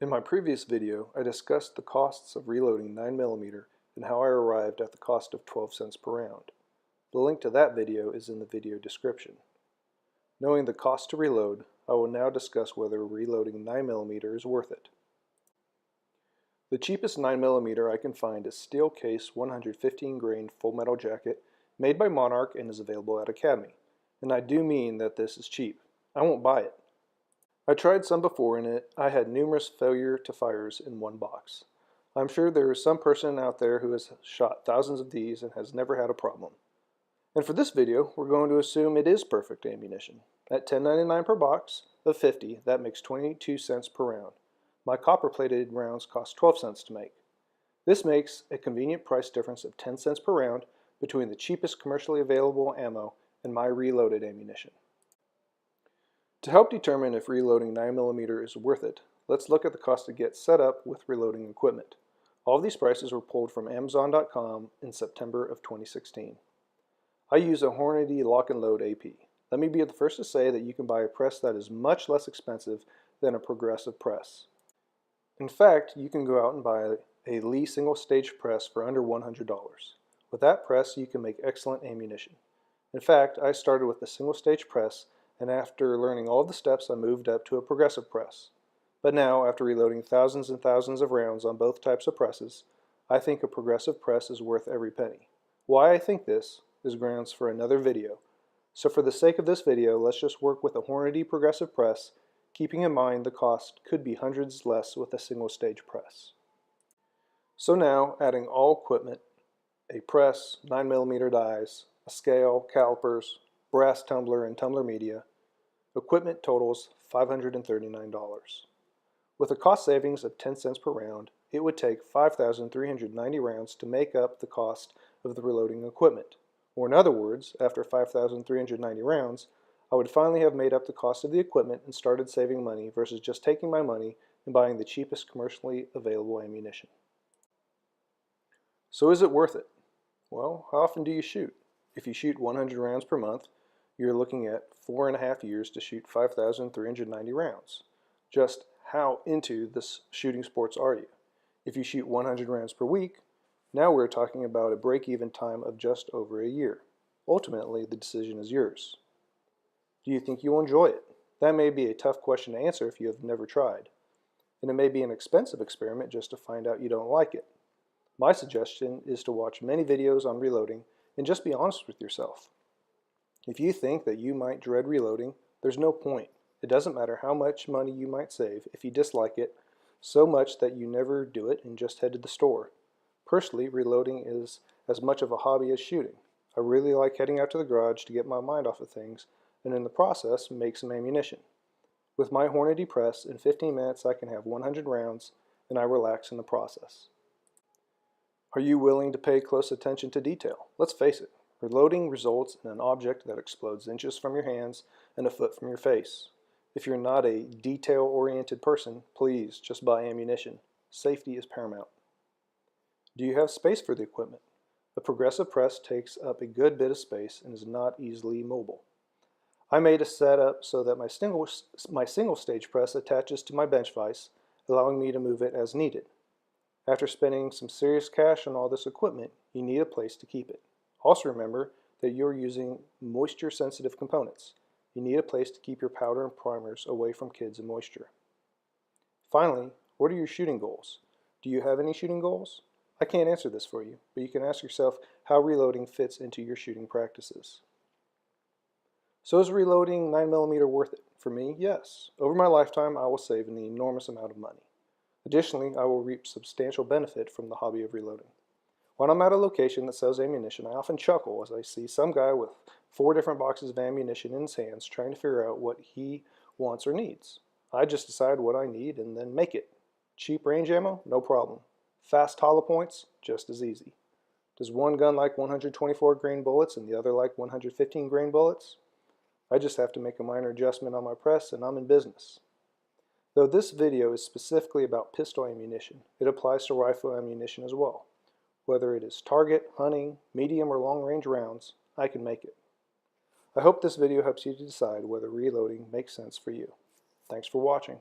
In my previous video, I discussed the costs of reloading 9mm and how I arrived at the cost of 12 cents per round. The link to that video is in the video description. Knowing the cost to reload, I will now discuss whether reloading 9mm is worth it. The cheapest 9mm I can find is Steel Case 115 grain Full Metal Jacket made by Monarch and is available at Academy. And I do mean that this is cheap. I won't buy it. I tried some before and I had numerous failure to fires in one box. I'm sure there is some person out there who has shot thousands of these and has never had a problem. And for this video, we're going to assume it is perfect ammunition. At $10.99 per box of 50, that makes 22 cents per round. My copper-plated rounds cost 12 cents to make. This makes a convenient price difference of 10 cents per round between the cheapest commercially available ammo and my reloaded ammunition. To help determine if reloading 9mm is worth it, let's look at the cost to get set up with reloading equipment. All of these prices were pulled from Amazon.com in September of 2016. I use a Hornady Lock and Load AP. Let me be the first to say that you can buy a press that is much less expensive than a progressive press. In fact, you can go out and buy a Lee single stage press for under $100. With that press, you can make excellent ammunition. In fact, I started with a single stage press, and after learning all the steps, I moved up to a progressive press. But now, after reloading thousands and thousands of rounds on both types of presses, I think a progressive press is worth every penny. Why I think this is grounds for another video. So for the sake of this video, let's just work with a Hornady progressive press, keeping in mind the cost could be hundreds less with a single stage press. So now, adding all equipment, a press, 9mm dies, a scale, calipers, brass tumbler and tumbler media, equipment totals $539. With a cost savings of 10 cents per round, it would take 5,390 rounds to make up the cost of the reloading equipment. Or in other words, after 5,390 rounds, I would finally have made up the cost of the equipment and started saving money versus just taking my money and buying the cheapest commercially available ammunition. So is it worth it? Well, how often do you shoot? If you shoot 100 rounds per month, you're looking at 4.5 years to shoot 5,390 rounds. Just how into this shooting sports are you? If you shoot 100 rounds per week, now we're talking about a break-even time of just over a year. Ultimately, the decision is yours. Do you think you'll enjoy it? That may be a tough question to answer if you have never tried. And it may be an expensive experiment just to find out you don't like it. My suggestion is to watch many videos on reloading and just be honest with yourself. If you think that you might dread reloading, there's no point. It doesn't matter how much money you might save if you dislike it so much that you never do it and just head to the store. Personally, reloading is as much of a hobby as shooting. I really like heading out to the garage to get my mind off of things and in the process make some ammunition. With my Hornady press, in 15 minutes I can have 100 rounds and I relax in the process. Are you willing to pay close attention to detail? Let's face it. Reloading results in an object that explodes inches from your hands and a foot from your face. If you're not a detail-oriented person, please just buy ammunition. Safety is paramount. Do you have space for the equipment? A progressive press takes up a good bit of space and is not easily mobile. I made a setup so that my single stage press attaches to my bench vise, allowing me to move it as needed. After spending some serious cash on all this equipment, you need a place to keep it. Also remember that you're using moisture-sensitive components. You need a place to keep your powder and primers away from kids and moisture. Finally, what are your shooting goals? Do you have any shooting goals? I can't answer this for you, but you can ask yourself how reloading fits into your shooting practices. So is reloading 9mm worth it? For me, yes. Over my lifetime, I will save an enormous amount of money. Additionally, I will reap substantial benefit from the hobby of reloading. When I'm at a location that sells ammunition, I often chuckle as I see some guy with 4 different boxes of ammunition in his hands trying to figure out what he wants or needs. I just decide what I need and then make it. Cheap range ammo? No problem. Fast hollow points? Just as easy. Does one gun like 124 grain bullets and the other like 115 grain bullets? I just have to make a minor adjustment on my press and I'm in business. Though this video is specifically about pistol ammunition, it applies to rifle ammunition as well. Whether it is target, hunting, medium or long range rounds, I can make it. I hope this video helps you to decide whether reloading makes sense for you. Thanks for watching.